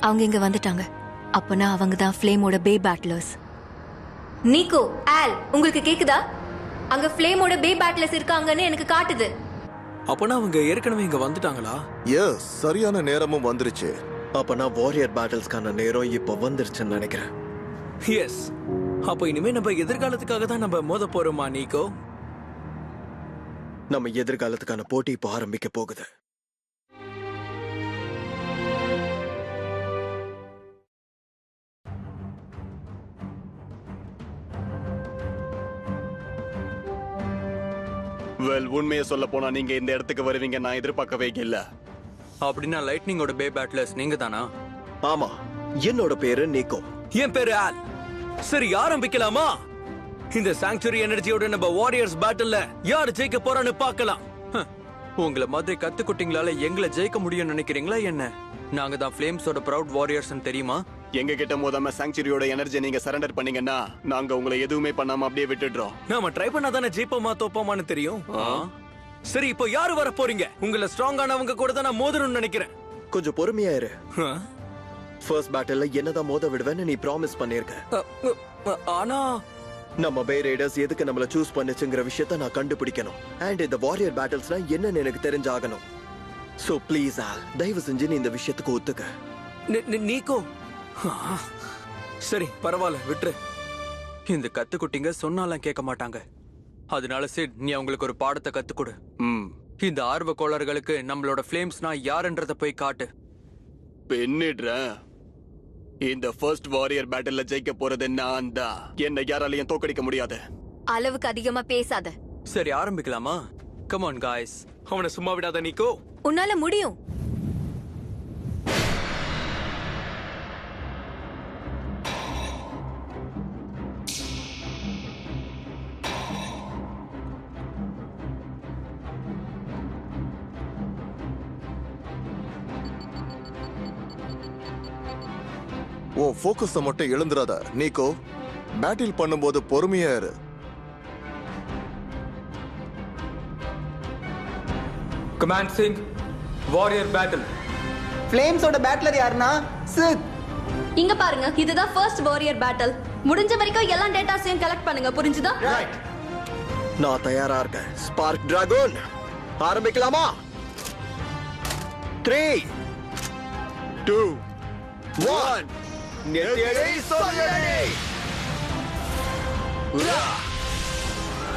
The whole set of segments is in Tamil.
அவங்க இங்க வந்துட்டாங்க. அப்பனா அவங்க தான் ஃப்ளேமோட பே பேட்லர்ஸ். நீக்கோ, ஆல், உங்களுக்கு கேக்குதா? அங்க ஃப்ளேமோட பே பேட்லர்ஸ் இருக்காங்கன்னு எனக்கு காட்டுது. அப்பனா அவங்க ஏற்கனவே இங்க வந்துட்டாங்களா? எஸ், சரியான நேரமும் வந்துருச்சு. அப்பனா வாரியர் பேட்டில்ஸ்க்கான நேரம் இப்போ வந்துருச்சுன்னு நினைக்கிறேன். எஸ். அப்ப இனிமே நம்ம எதிர்காலத்துக்காக தான் நம்ம மோத போறோமா நீக்கோ? நம்ம எதிர்காலத்துக்கான போட்டி இப்போ ஆரம்பிக்க போகுது. உண்மையை சொல்ல போனா நீங்க இந்த இடத்துக்கு வருவீங்க நான் எதிர்பார்க்கவே இல்ல. அப்படின்னா லைட்னிங்கோட பே பேட்லர்ஸ் நீங்க தானா? ஆமா, என்னோட பேரு நீக்கோ. என் பேரு ஆல். சரி, ஆரம்பிக்கலாமா? இந்த சாங்சுரி எனர்ஜியோட நம்ம வாரியர்ஸ் பேட்டில்ல யார் ஜெயிக்க போறான்னு பார்க்கலாம். உங்களை மாதிரி கத்துக்குட்டிங்களால எங்களை ஜெயிக்க முடியும்னு நினைக்கிறீங்களா என்ன? நாங்க தான் ஃப்ளேம்ஸோட ப்ரவுட் வாரியர்ஸ் தெரியுமா? எங்க கிட்ட மோதாம சாங்சுரியோட எனர்ஜி நீங்க சரண்டர் பண்ணீங்கன்னா நாங்க உங்களை எதுவுமே பண்ணாம அப்படியே விட்டுடுறோம். நாம ட்ரை பண்ணா தானே ஜெயிப்போமா தோப்போமான்னு தெரியும். சரி, இப்போ யாரு வர போறீங்க? உங்களை ஸ்ட்ராங்கானவங்க கூட தான் நான் மோதணும்னு நினைக்கிறேன். கொஞ்சம் பொறுமையா இரு. ஃபர்ஸ்ட் பேட்டில்ல என்னதான் மோத விடுவேன்னு நீ ப்ராமிஸ் பண்ணிருக்க. ஆனா நம்ம பே ரைடர்ஸ் எதுக்கு நம்மள சூஸ் பண்ணுச்சுங்கிற விஷயத்த நான் கண்டுபிடிக்கணும். அண்ட் இந்த வாரியர் பேட்டில்ஸ்னா என்னன்னு எனக்கு தெரிஞ்சாகணும். சோ ப்ளீஸ் ஆல், தயவு செஞ்சு நீ இந்த விஷயத்துக்கு ஒத்துக்க. நீக்கோ, சரி பரவாயில்ல, விட்டுரு. இந்த கத்துக்குட்டிங்க சொன்னாலாம் கேட்க மாட்டாங்க. அதனால சிட், நீ அவங்களுக்கு ஒரு பாடத்தை கத்துக்கொடு. இந்த ஆர்வ கோளாறுகளுக்கு நம்மளோட ஃப்ளேம்ஸ்னா யாருன்றத போய் காட்டு. பின்னிடுறேன். இந்த ஃபர்ஸ்ட் வாரியர் பேட்டில்ல ஜெயிக்க போறது நான் தான். என்ன யாராலையும் தோக்கடிக்க முடியாது. அளவுக்கு அதிகமா பேசாத. சரி, ஆரம்பிக்கலாமா? Come on guys. அவனை சும்மா விடாத நீக்கோ. உன்னால முடியும். உன் ஃபோக்கஸை மட்டும் எழுந்துறாத நீக்கோ. பேட்டில் பண்ணும்போது பொறுமையா இரு. Commanding warrior battle. ஃப்ளேம்ஸோட பேட்லர் யாருன்னா சித். இங்க பாருங்க, இதுதான் ஃபர்ஸ்ட் வாரியர் பேட்டில். முடிஞ்ச வரைக்கும் எல்லா டேட்டாஸையும் கலெக்ட் பண்ணுங்க, புரிஞ்சுதா? ரைட். நான் தயாரா இருக்கேன். ஸ்பார்க் டிராகன், ஆரம்பிக்கலாமா? 3 2 1 நெத்தியடி சோதனை.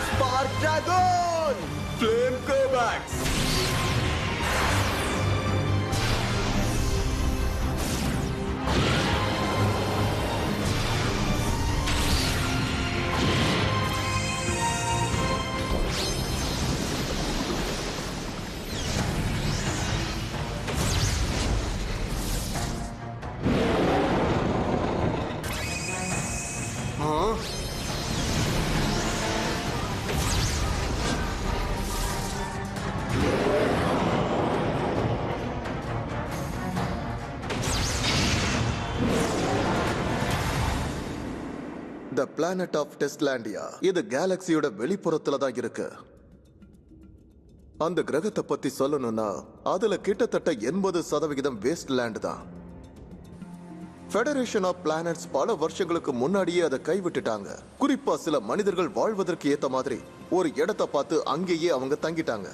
ஸ்பார்க் டிராகன், ஃப்ளேம் கோபாக்ஸ். The planet of Testlandia. இது கேலக்சியோட வெளிப்புறத்துல தான் இருக்கு. அந்த கிரகத்தை பத்தி சொல்லணும்னா அதுல கிட்டத்தட்ட 80% வேஸ்ட் லேண்ட் தான். ஃபெடரேஷன் ஆஃப் பிளானட்ஸ் பல வருஷங்களுக்கு முன்னாடியே அதை கைவிட்டுட்டாங்க. குறிப்பா சில மனிதர்கள் வாழ்வதற்கு ஏத்த மாதிரி ஒரு இடத்தை பார்த்து அங்கேயே அவங்க தங்கிட்டாங்க.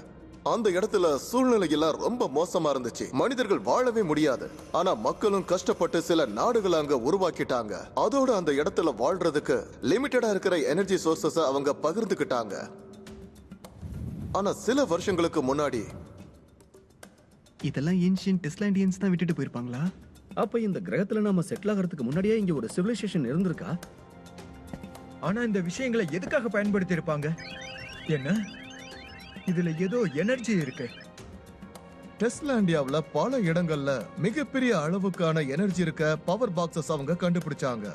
அந்த இடத்துல சூழ்நிலை எல்லாம் ரொம்ப மோசமா இருந்துச்சு. மனிதர்கள் வாழவே முடியாது. ஆனா மக்களும் கஷ்டப்பட்டு சில நாடுகளை அங்க உருவாக்கிட்டாங்க. அதோட அந்த இடத்துல வாழ்றதுக்கு லிமிட்டடா இருக்கிற எனர்ஜி சோர்சஸ் அவங்க பகிர்ந்துக்கிட்டாங்க. ஆனா சில வருஷங்களுக்கு முன்னாடி இதெல்லாம் ஏன்ஷியன்ட் டெஸ்லாண்டியன்ஸ் தான் விட்டுட்டு போயிருப்பாங்களா? அப்ப இந்த கிரகத்துல நாம செட்டில் ஆகிறதுக்கு முன்னாடியே இங்க ஒரு சிவிலைசேஷன் இருந்திருக்கா? ஆனா இந்த விஷயங்களை எதுக்காக பயன்படுத்தி இருப்பாங்க? என்ன இதுல ஏதோ எனர்ஜி இருக்கு. டெஸ்லாண்டியாவுல பல இடங்கள்ல மிகப்பெரிய அளவுக்கான எனர்ஜி இருக்க பவர் பாக்ஸஸ் அவங்க கண்டுபிடிச்சாங்க.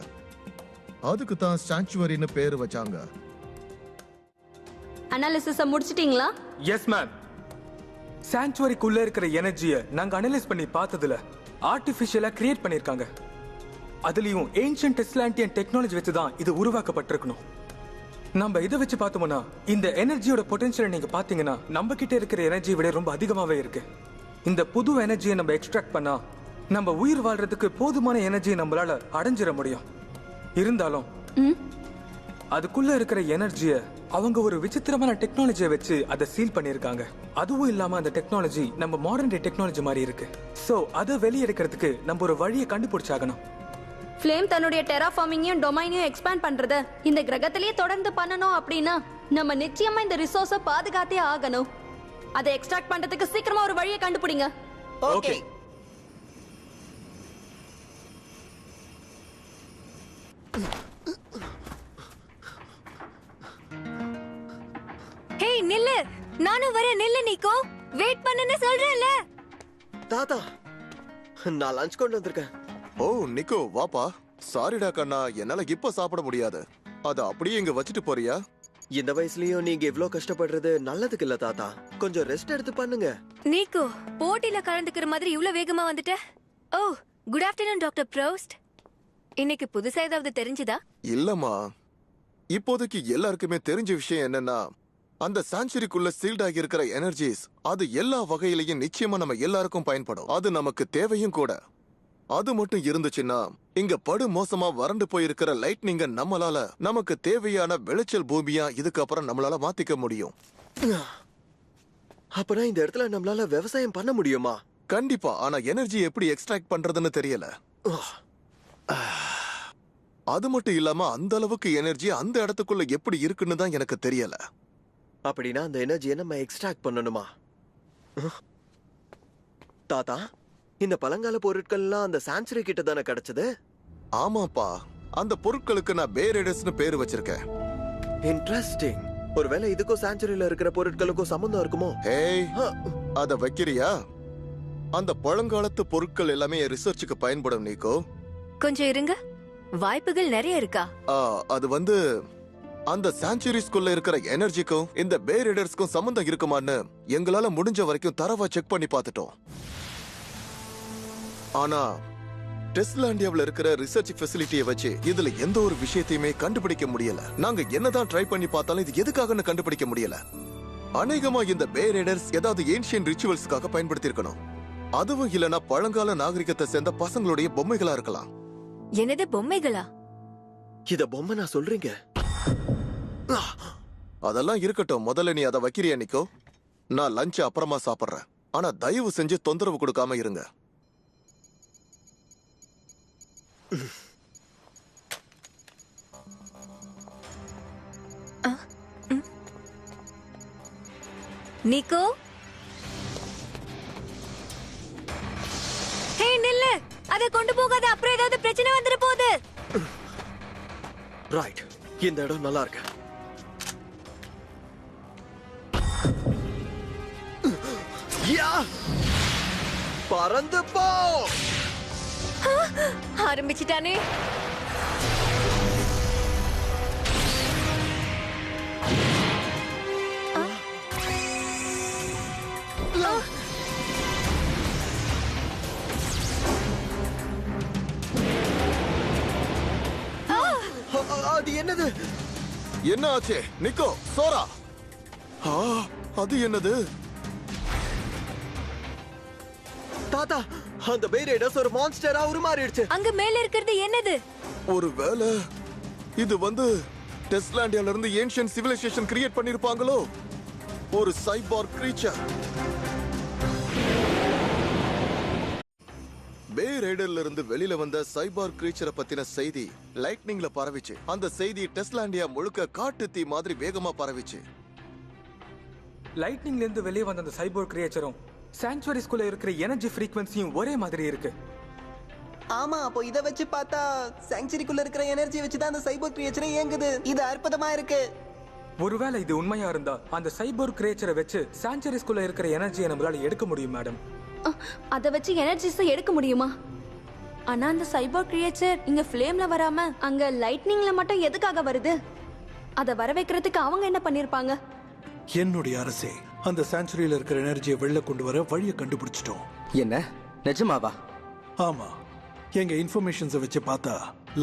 அதுக்கு தான் சாங்சுவரின்னு பேரு வச்சாங்க. அனாலிசிஸ் முடிச்சிட்டீங்களா? Yes ma'am. சாங்சுவரிக்குள்ள இருக்கிற எனர்ஜியை நாங்க அனலைஸ் பண்ணி பார்த்ததுல ஆர்டிபிஷியலா கிரியேட் பண்ணிருக்காங்க. அதுலயும் ஏன்ஷியன்ட் டெஸ்லாண்டியன் டெக்னாலஜி வச்சு தான் இது உருவாக்கப்பட்டிருக்கணும். நம்ம இதை வச்சு பார்த்தோம்னா இந்த எனர்ஜியோட பொட்டன்ஷியல் நீங்க பாத்தீங்கன்னா நம்ம கிட்ட இருக்கிற எனர்ஜியை விட ரொம்ப அதிகமாவே இருக்கு. இந்த புது எனர்ஜியை நம்ம எக்ஸ்ட்ராக்ட் பண்ணா நம்ம உயிர் வாழ்றதுக்கு போதுமான எனர்ஜி நம்மளால அடைஞ்சிட முடியும். இருந்தாலும் அதுக்குள்ள இருக்கிற எனர்ஜிய அவங்க ஒரு விசித்திரமான டெக்னாலஜியை வச்சு அதை சீல் பண்ணிருக்காங்க. அதுவும் இல்லாம அந்த டெக்னாலஜி நம்ம மாடர்ன் டே டெக்னாலஜி மாதிரி இருக்கு. சோ அதை வெளியெடுக்கிறதுக்கு நம்ம ஒரு வழியை கண்டுபிடிச்சாகணும். ஃப்ளேம் தன்னுடைய டெராஃபார்மிங்கையும் டொமைனையும் எக்ஸ்பேண்ட் பண்றத இந்த கிரகத்திலேயே தொடர்ந்து பண்ணணும் அப்படின்னா நம்ம நிச்சயமா இந்த ரிசோர்ஸை பாதுகாத்தே ஆகணும். அதை எக்ஸ்ட்ராக்ட் பண்றதுக்கு சீக்கிரமா ஒரு வழியை கண்டுபிடிங்க. ஓகே. ஹே நில்லு, நானும் வரேன். நில்லு நிக்கோ, வெயிட் பண்ணுன்னு சொல்றேன்ல. தாத்தா, நான் லஞ்ச் கொண்டு வந்திருக்கேன். ஓ நிக்கோ வாப்பா. சாரிடா கண்ணா, என்னால இப்ப சாப்பிட முடியாது. அத அப்படியே இங்க வச்சுட்டு போறியா? இந்த வயசுலயும் நீங்க இவ்ளோ கஷ்டப்படுறது நல்லதுக்கு இல்ல தாத்தா. கொஞ்சம் ரெஸ்ட் எடுத்து பண்ணுங்க. நிக்கோ, போட்டில கலந்துக்கிற மாதிரி இவ்ளோ வேகமா வந்துட்ட? ஓ, குட் ஆஃப்டர்நூன் டாக்டர் ப்ரோஸ்ட். இன்னைக்கு புதுசா ஏதாவது தெரிஞ்சுதா? இல்லம்மா, இப்போதைக்கு எல்லாருக்குமே தெரிஞ்ச விஷயம் என்னன்னா, அந்த சாஞ்சுரிக்குள்ள சீல்ட் ஆகி இருக்கிற எனர்ஜிஸ் அது எல்லா வகையிலையும் நிச்சயமா நம்ம எல்லாருக்கும் பயன்படும். அது நமக்கு தேவையும் கூட. அது மட்டும் இருந்துச்சுன்னா இங்க படு மோசமா வறண்டு போயிருக்கிற லைட்னிங்க நம்மளால நமக்கு தேவையான விளைச்சல் பூமியா இதுக்கப்புறம் நம்மளால மாத்திக்க முடியும். அப்பனா இந்த இடத்துல நம்மளால விவசாயம் பண்ண முடியுமா? கண்டிப்பா. ஆனா எனர்ஜி எப்படி எக்ஸ்ட்ராக்ட் பண்றதுன்னு தெரியல. அது மட்டும் இல்லாம அந்த அளவுக்கு எனர்ஜி அந்த இடத்துக்குள்ள எப்படி இருக்குன்னு தான் எனக்கு தெரியல. அப்படின்னா அந்த எனர்ஜியை நம்ம எக்ஸ்ட்ராக்ட் பண்ணணுமா? தாத்தா, இந்த பழங்கால பொருட்கள்லாம் அந்த சான்சுரி கிட்ட தானே கிடைச்சது? ஆமாப்பா, அந்த பொருட்களுக்கு நான் பே ரைடர்ஸ்னு பேர் வச்சிருக்கேன். இன்ட்ரெஸ்டிங். ஒருவேளை இதுக்கும் சான்சுரியில இருக்கிற பொருட்களுக்கும் சம்பந்தம் இருக்குமோ? ஏய், அத வைக்கிறியா? அந்த பழங்காலத்து பொருட்கள் எல்லாமே ரிசர்ச்சுக்கு பயன்படும் நீக்கோ. கொஞ்சம் இருங்க, வாய்ப்புகள் நிறைய இருக்கா? அது வந்து அந்த சான்ச்சுரிஸ்குள்ள இருக்கிற எனர்ஜிக்கும் இந்த பே ரைடர்ஸ்க்கும் சம்பந்தம் இருக்குமான்னு எங்களால முடிஞ்ச வரைக்கும் தரவா செக் பண்ணி பார்த்துட்டோம். ஆனா டெஸ்லாண்டியாவுல இருக்கிற ரிசர்ச் ஃபெசிலிட்டியை வச்சு இதுல எந்த ஒரு விஷயத்தையுமே கண்டுபிடிக்க முடியல. நாங்க என்னதான் ட்ரை பண்ணி பார்த்தாலும் இது எதுக்காகன்னு கண்டுபிடிக்க முடியல. அநேகமா இந்த பே ரைடர்ஸ் ஏதாவது ஏன்ஷியன் ரிச்சுவல்ஸ்க்காக பயன்படுத்தி இருக்கணும். அதுவும் இல்லனா பழங்கால நாகரிகத்தை சேர்ந்த பசங்களுடைய பொம்மைகளா இருக்கலாம். என்னது பொம்மைகளா? இத பொம்மை நான் சொல்றீங்க? அதெல்லாம் இருக்கட்டும், முதல்ல நீ அதை வைக்கிறியா நிக்கோ? நான் லஞ்ச் அப்புறமா சாப்பிடுறேன். ஆனா தயவு செஞ்சு தொந்தரவு கொடுக்காம இருங்க. நிக்கோ, ஹே நில்லு, அதை கொண்டு போகாத. அப்புறம் ஏதாவது பிரச்சனை வந்துட போகுது. ரைட், இந்த இடம் நல்லா இருக்கு. பறந்து போ. ஆரம்பிச்சிட்டானே. அது என்னது? என்ன ஆச்சு நிக்கோ? சோரா? அது என்னது? தாத்தா, அந்த பே ரைடர்ஸ் ஒரு மான்ஸ்டரா உருமாறிடுச்சு. அங்க மேல இருக்கிறது என்னது? ஒருவேளை இது வந்து டெஸ்லாண்டியால இருந்து ஏன்ஷியன்ட் சிவிலைசேஷன் கிரியேட் பண்ணிருப்பாங்களோ? ஒரு சைபார்க் கிரீச்சர். பே ரைடர்ல இருந்து வெளியில வந்த சைபார்க் கிரீச்சரை பத்தின செய்தி லைட்னிங்ல பரவிச்சு. அந்த செய்தி டெஸ்லாண்டியா முழுக்க காட்டு தீ மாதிரி வேகமா பரவிச்சு. லைட்னிங்ல இருந்து வெளியே வந்த அந்த சைபோர்க் கிரியேச்சரும் சாங்சுவரிஸ்குள்ள இருக்கிற எனர்ஜி ஃப்ரீக்வன்சியும் ஒரே மாதிரி இருக்கு. ஆமா, அப்போ இத வச்சு பார்த்தா சாங்சுரிக்குள்ள இருக்கிற எனர்ஜி வச்சு தான் அந்த சைபோர்க் கிரியேச்சரே இயங்குது. இது அற்புதமா இருக்கு. ஒருவேளை இது உண்மையா இருந்தா அந்த சைபோர்க் கிரியேச்சரை வச்சு சாங்சுரிஸ்குள்ள இருக்கிற எனர்ஜியை நம்மளால எடுக்க முடியும் மேடம். அதை வச்சு எனர்ஜிஸை எடுக்க முடியுமா? ஆனா அந்த சைபோர்க் கிரியேச்சர் இங்க ஃப்ளேம்ல வராம அங்க லைட்னிங்ல மட்டும் எதுக்காக வருது? அதை வர வைக்கிறதுக்கு அவங்க என்ன பண்ணிருப்பாங்க? என்னுடைய அரசே, அந்த சான்ச்சுரியில இருக்கிற எனர்ஜியை வெளில கொண்டு வர வழியை கண்டுபிடிச்சிட்டோம். என்ன, நிஜமாவா? ஆமா, எங்க இன்ஃபர்மேஷன்ஸை வச்சு பார்த்தா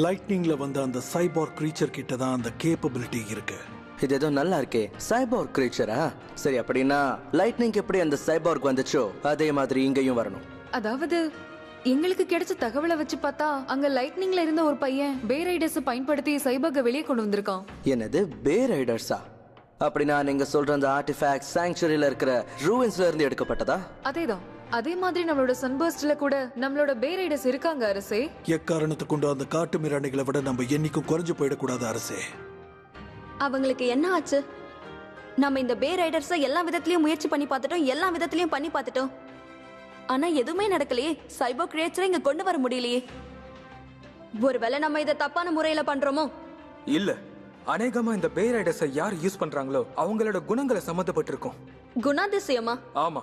லைட்னிங்ல வந்த அந்த சைபார்க் கிரீச்சர் கிட்ட தான் அந்த கேப்பபிலிட்டி இருக்கு. இது ஏதோ நல்லா இருக்கே, சைபார்க் கிரீச்சரா? சரி, அப்படின்னா லைட்னிங் எப்படி அந்த சைபார்க் வந்துச்சோ அதே மாதிரி இங்கேயும் வரணும். அதாவது எங்களுக்கு கிடைச்ச தகவலை வச்சு பார்த்தா அங்க லைட்னிங்ல இருந்த ஒரு பையன் பே ரைடர்ஸ் பயன்படுத்தி சைபர்க வெளியே கொண்டு வந்திருக்கான். என்னது பே ரைடர்ஸா? அப்படின்னா நீங்க சொல்ற அந்த ஆர்டிஃபேக்ட் சாங்சுரியில இருக்கிற ரூயின்ஸ்ல இருந்து எடுக்கப்பட்டதா? அதேதான். அதே மாதிரி நம்மளோட சன்பர்ஸ்ட்ல கூட நம்மளோட பே ரைடர்ஸ் இருக்காங்க அரசே. எக்காரணத்தை கொண்டு அந்த காட்டு மிராண்டிகளை விட நம்ம என்னைக்கும் குறைஞ்சு போயிடக்கூடாது அரசே. அவங்களுக்கு என்ன ஆச்சு? நம்ம இந்த பே ரைடர்ஸை எல்லா விதத்திலயும் முயற்சி பண்ணி பார்த்துட்டோம், எல்லா விதத்திலயும் பண்ணி பார்த்துட்டோம். ஆனா எதுவுமே நடக்கலையே. சைபர் கிரியேச்சரை இங்க கொண்டு வர முடியலையே. ஒருவேளை நம்ம இதை தப்பான முறையில பண்றோமோ? இல்ல, அநேகமா இந்த பே ரைடர்ஸை யார் யூஸ் பண்றாங்களோ அவங்களோட குணங்களை சம்மந்தப்பட்டிருக்கும். குணாதிசயமா? ஆமா,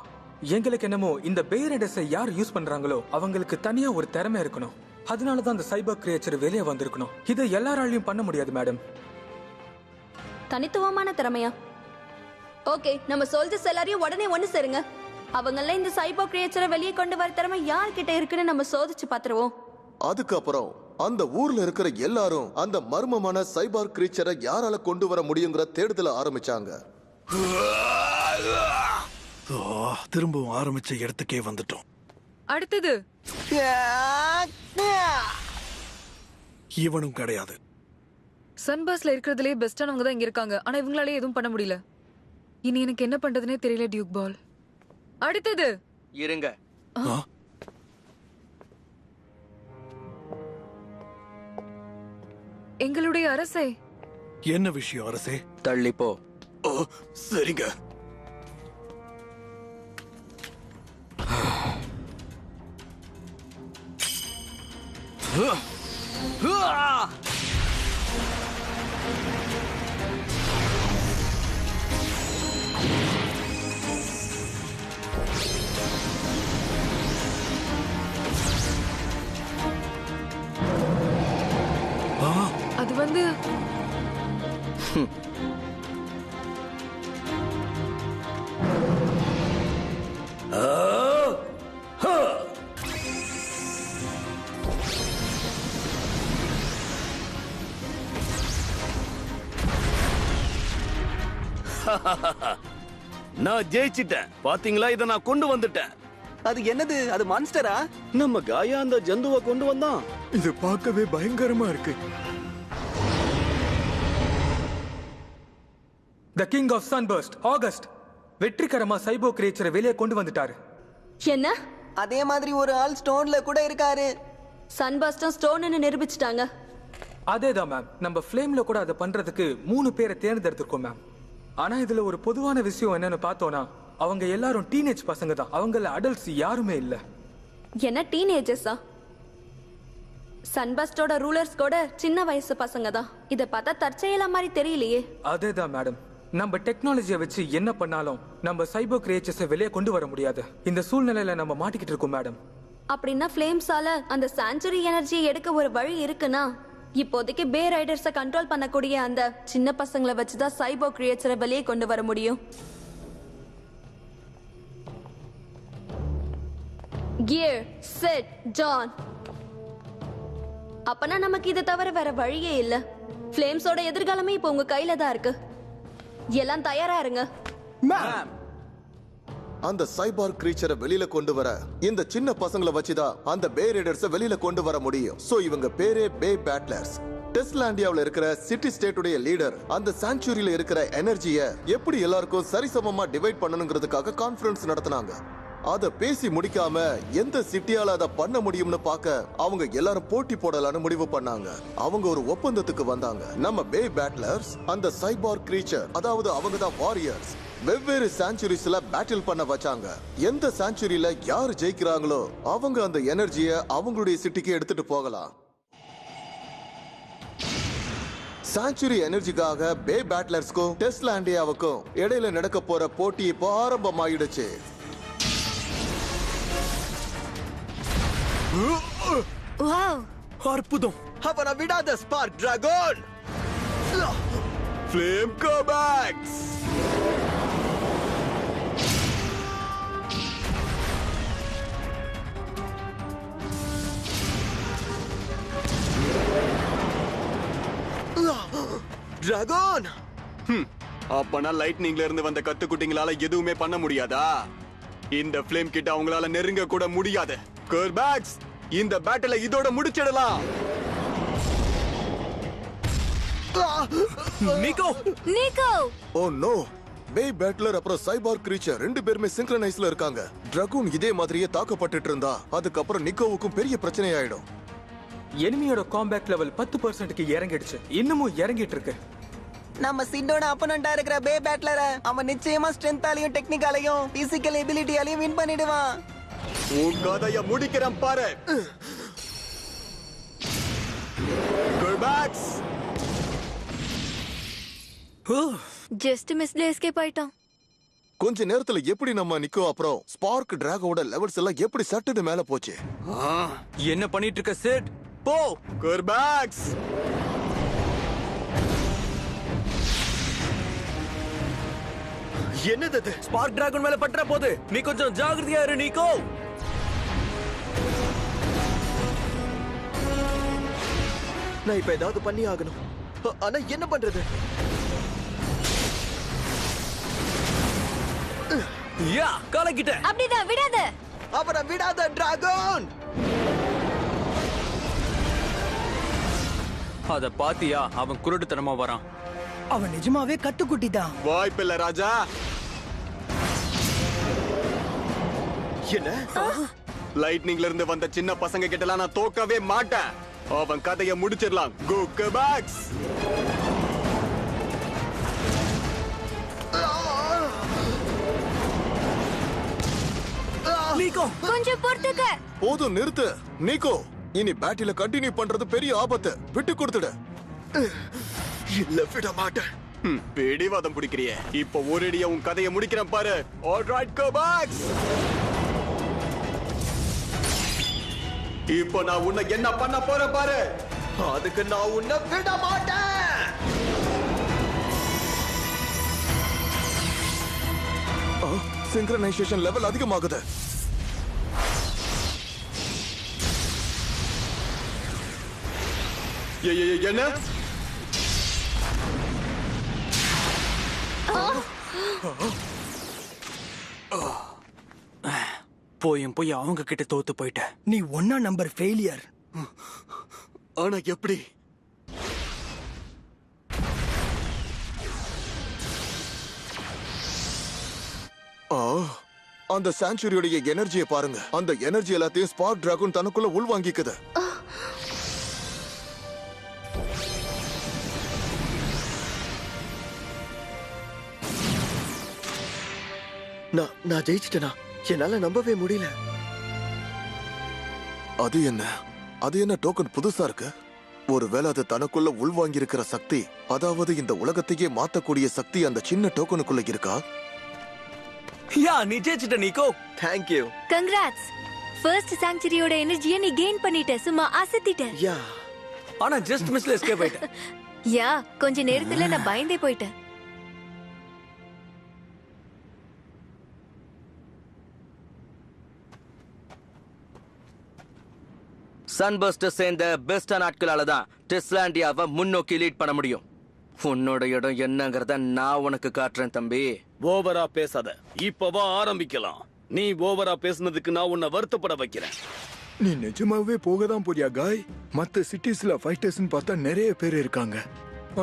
எங்களுக்கு என்னமோ இந்த பே ரைடர்ஸை யார் யூஸ் பண்றாங்களோ அவங்களுக்கு தனியா ஒரு திறமை இருக்கணும். அதனாலதான் அந்த சைபர் கிரியேச்சர் வெளியே வந்திருக்கணும். இதை எல்லாராலையும் பண்ண முடியாது மேடம். தனித்துவமான திறமையா? ஓகே, நம்ம சோல்ஜர்ஸ் எல்லாரையும் உடனே ஒண்ணு சேருங்க. அவங்கள இந்த சைபர் கிரியேச்சரை வெளியே கொண்டு வர திறமை யார்கிட்ட இருக்குன்னு நம்ம சோதிச்சு பாத்துருவோம். அதுக்கப்புறம் அந்த ஊர்ல இருக்கிற எல்லாரும் அந்த மர்மமான சைபர் கிரீச்சரை யாரால கொண்டு வர முடியுங்கிற தேடுதல ஆரம்பிச்சாங்க. திரும்பவும் ஆரம்பிச்ச இடத்துக்கே வந்துட்டோம். அடுத்தது இவனும் கிடையாது. சன்பர்ஸ்ல இருக்கிறதுலே பெஸ்டானவங்க தான் இங்க இருக்காங்க. ஆனா இவங்களாலே எதுவும் பண்ண முடியல. இனி எனக்கு என்ன பண்றதுனே தெரியல டியூக் பால். அடுத்தது இருங்க. எங்களுடைய அரசே. என்ன விஷயம் அரசே? தள்ளிப்போ. சரிங்க. அது வந்து நான் ஜெயிச்சிட்டேன். பாத்தீங்களா, இத நான் கொண்டு வந்துட்டேன். அது என்னது? அது மான்ஸ்டரா? நம்ம காயா அந்த ஜந்துவை கொண்டு வந்தான். இது பார்க்கவே பயங்கரமா இருக்கு. தி கிங் ஆஃப் சன்பர்ஸ்ட் ஆகஸ்ட் வெற்றிகரமா சைபர் கிரியேச்சரை வெளியே கொண்டு வந்துட்டாரு. என்ன? அதே மாதிரி ஒரு ஆள் ஸ்டோன்ல கூட இருக்காரு. சன்பர்ஸ்டும் ஸ்டோன்னு நிரூபிச்சிட்டாங்க. அதேதான் மேம். நம்ம ஃப்ளேம்ல கூட அதை பண்றதுக்கு 3 பேரை தேர்ந்தெடுத்திருக்கோம் மேம். ஆனா இதுல ஒரு பொதுவான விஷயம் என்னன்னு பார்த்தோம்னா அவங்க எல்லாரும் டீனேஜ் பசங்க தான். அவங்கள அடல்ட்ஸ் யாருமே இல்ல. என்ன டீனேஜர்ஸா? சன்பர்ஸ்டோட ரூலர்ஸ் கூட சின்ன வயசு பசங்க தான். இத பார்த்தா தற்செயலா மாதிரி தெரியலையே. அதேதான் மேடம். நம்ம டெக்னாலஜியை வச்சு என்ன பண்ணாலும் நம்ம சைபர் கிரியேச்சர்ஸை வெளியே கொண்டு வர முடியாது. இந்த சூழ்நிலையில நம்ம மாட்டிக்கிட்டு இருக்கோம் மேடம். அப்படின்னா ஃப்ளேம்ஸால அந்த சான்ச்சுரி எனர்ஜியை எடுக்க ஒரு வழி இருக்குன்னா இப்போதைக்கு பே ரைடர்ஸை கண்ட்ரோல் பண்ணக்கூடிய அந்த சின்ன பசங்களை வச்சுதான் சைபர் கிரியேச்சரை வெளியே கொண்டு வர முடியும். Gear set John. அப்பனா நமக்கு இதை தவிர வேற வழியே இல்ல. ஃப்ளேம்ஸோட எதிர்காலமே இப்போ உங்க கையில தான் இருக்கு. எல்லாம் தயாரா இருங்க. அந்த சைபர் கிரீச்சரை வெளியில கொண்டு வர இந்த சின்ன பசங்களை வச்சுதான் அந்த பே ரைடர்ஸை வெளியில கொண்டு வர முடியும். சோ இவங்க பேரே பே பேட்லர்ஸ். டெஸ்லாண்டியாவில் இருக்கிற சிட்டி ஸ்டேட்டுடைய லீடர் அந்த சாங்சுரியில இருக்கிற எனர்ஜியை எப்படி எல்லாருக்கும் சரிசமமா டிவைட் பண்ணணுங்கிறதுக்காக கான்ஃபரன்ஸ் நடத்தினாங்க. அத பேசி முடிக்காம எந்த சிட்டியால அதை பண்ண முடியும்னு பார்க்க அவங்க எல்லாரும் போட்டி போடலான்னு முடிவு பண்ணாங்க. அவங்க ஒரு ஒப்பந்தத்துக்கு வந்தாங்க. நம்ம பே பேட்லர்ஸ் அந்த சைபர் கிரீச்சர், அதாவது அவங்க தான் வாரியர்ஸ், வெவ்வேறு சான்ச்சுரிஸ்ல பேட்டில் பண்ண வச்சாங்க. எந்த சான்ச்சுரியில யார் ஜெயிக்கிறாங்களோ அவங்க அந்த எனர்ஜியை அவங்களுடைய சிட்டிக்கு எடுத்துட்டு போகலாம். சான்ச்சுரி எனர்ஜிக்காக பே பேட்லர்ஸ்க்கும் டெஸ்லாண்டியாவுக்கும் இடையில நடக்க போற போட்டி இப்போ ஆரம்பமாயிடுச்சு. அற்புதம். அவனை விடாத ஸ்பார்க் டிராகன். ஃப்ளேம் கோபாக்ஸ். டிராகன். அப்பனா லைட்னிங்ல இருந்து வந்த கத்துக்குட்டிங்களால எதுவுமே பண்ண முடியாதா? இந்த ஃப்ளேம் கிட்ட அவங்களால நெருங்க கூட முடியாது. கோபாக்ஸ் இந்த பேட்டில இதோட முடிச்சிடலாம். நிக்கோ நிக்கோ ஓ நோ, பே பேட்லர் அப்புறம் சைபார் கிரீச்சர் ரெண்டு பேருமே சிங்க்ரனைஸ்ல இருக்காங்க. டிராகூன் இதே மாதிரியே தாக்கப்பட்டுட்டு இருந்தா அதுக்கப்புறம் நிக்கோவுக்கும் பெரிய பிரச்சனை ஆயிடும். எனிமியோட காம்பேக்ட் லெவல் 10%க்கு இறங்கிடுச்சு, இன்னமும் இறங்கிட்டு இருக்கு. நம்ம சிட்டோட அப்பனண்டா இருக்கிற பே பேட்லர அவன் நிச்சயமா ஸ்ட்ரென்த்தாலையும் டெக்னிக்காலையும் பிசிக்கல் எபிலிட்டியாலையும் வின் பண்ணிடுவான். உன் கதைய முடிக்கிறேன் பாரு. குர்பாக்ஸ் ஜஸ்ட் மிஸ்ல எஸ்கேப் ஆயிட்டான். கொஞ்ச நேரத்துல எப்படி நம்ம நிக்கோ அப்புறம் ஸ்பார்க் டிராகோட லெவல்ஸ் எல்லாம் எப்படி சட்டுன்னு மேல போச்சு. என்ன பண்ணிட்டு இருக்க சிட்? போ குர்பாக்ஸ். என்னது அது? ஸ்பார்க் டிராகன் மேல பட்டற போது நீ கொஞ்சம் ஜாகிரதையா இரு நிக்கோ. நான் இப்ப ஏதாவது பண்ணி ஆகணும். ஆனா என்ன பண்றது? யா கலக்கிட்ட. அப்படிதான் விடாத. அவரை விடாத டிராகன். அத பாத்தியா, அவன் குருட்டுத்தனமா வரான். அவன் நிஜமாவே கத்துக்குட்டிதான். வாய்ப்பில்ல ராஜா. என்ன? லைட்னிங்ல இருந்து வந்த சின்ன பசங்க கிட்டலாம் நான் தோக்கவே மாட்டேன். அவன் கதையை முடிச்சிடலாம். கோ குர்பாக்ஸ். நிக்கோ கொஞ்சம் பொறுத்துக்க. போதும் நிறுத்து நிக்கோ. இனி பேட்டில கண்டினியூ பண்றது பெரிய ஆபத்து. விட்டு கொடுத்துடு. இல்ல விட மாட்டேன். பிடிவாதம் பிடிக்கிறியே. இப்போ ஒரேடியா உன் கதையை முடிக்கிறேன் பாரு. ஆல்ரைட் குர்பாக்ஸ். இப்போ நான் உன்னை என்ன பண்ண போறேன் பாரு. அதுக்கு நான் உன்னை விட மாட்டேன். சிங்க்ரனைசேஷன் லெவல் அதிகமாகுது. என்ன? போய் அவங்க கிட்ட தோத்து போயிட்ட. நீ 1 நம்பர் ஃபெயிலியர். ஆனா எப்படி? அந்த சாங்சுரியோட எனர்ஜியை பாருங்க. அந்த எனர்ஜி எல்லாத்தையும் ஸ்பார்க் டிராகன் தனக்குள்ள உள்வாங்கிக்குது. நான் ஜெயிச்சிட்டேனா? என்னால நம்பவே முடியல. அது என்ன டோக்கன் புதுசா இருக்கு? ஒருவேளை அது தனக்குள்ள உள்வாங்கி இருக்கிற சக்தி, அதாவது இந்த உலகத்தையே மாத்தக்கூடிய சக்தி அந்த சின்ன டோக்கனுக்குள்ள இருக்கா? யா நீ ஜெயிச்சிட்ட நிக்கோ. Thank you. கங்க்ராட்ஸ். ஃபர்ஸ்ட் சாங்சுரியோட எனர்ஜியை நீ கெயின் பண்ணிட்ட. சும்மா அசத்திட்ட. யா ஆனா ஜஸ்ட் மிஸ்ல எஸ்கேப் ஆயிட்ட. யா கொஞ்ச நேரத்துல நான் பயந்தே போயிட்டேன். சன்பர்ஸ்டர் சேர்ந்த பெஸ்டான ஆட்களால தான் டெஸ்லாண்டியாவை முன்னோக்கி லீட் பண்ண முடியும். உன்னோட இடம் என்னங்கறத நான் உனக்கு காட்டுறேன் தம்பி. ஓவரா பேசாத. இப்பவா ஆரம்பிக்கலாம். நீ ஓவரா பேசுனதுக்கு நான் உன்னை வருத்தப்பட வைக்கிறேன். நீ நிஜமாவே போகதான் போறியா காய்? மத்த சிட்டிஸ்ல ஃபைட்டர்ஸ்னு பார்த்தா நிறைய பேர் இருக்காங்க.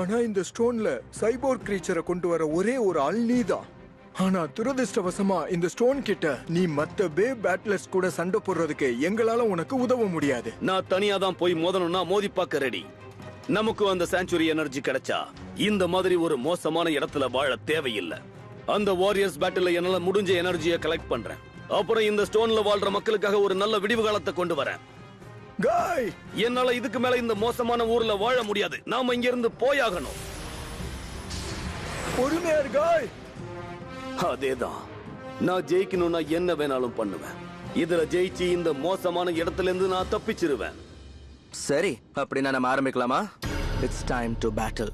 ஆனா இந்த ஸ்டோன்ல சைபோர் கிரீச்சரை கொண்டு வர ஒரே ஒரு ஆள் நீதான். ஆனா துரதிருஷ்டவசமா இந்த ஸ்டோன் கிட்ட நீ மத்த பே பேட்லர்ஸ் கூட சண்டை போடுறதுக்கு எங்களால உனக்கு உதவ முடியாது. நான் தனியா தான் போய் மோதணும்னா மோதி பார்க்க ரெடி. நமக்கு அந்த சாங்சுரி எனர்ஜி கிடைச்சா இந்த மாதிரி ஒரு மோசமான இடத்துல வாழ தேவையில்லை. அந்த வாரியர்ஸ் பேட்டில் என்னால முடிஞ்ச எனர்ஜியை கலெக்ட் பண்றேன். அப்புறம் இந்த ஸ்டோன்ல வாழ்ற மக்களுக்காக ஒரு நல்ல விடிவு காலத்தை கொண்டு வரேன். காய், என்னால இதுக்கு மேல இந்த மோசமான ஊர்ல வாழ முடியாது. நாம இங்க இருந்து போயாகணும். பொறுமையா காய். அதேதான். நான் ஜெயிக்கணும்னா என்ன வேணாலும் பண்ணுவேன். இதுல ஜெயிச்சு இந்த மோசமான இடத்துல இருந்து நான் தப்பிச்சிருவேன். சரி, அப்படின்னா நம்ம ஆரம்பிக்கலாமா? It's time to battle.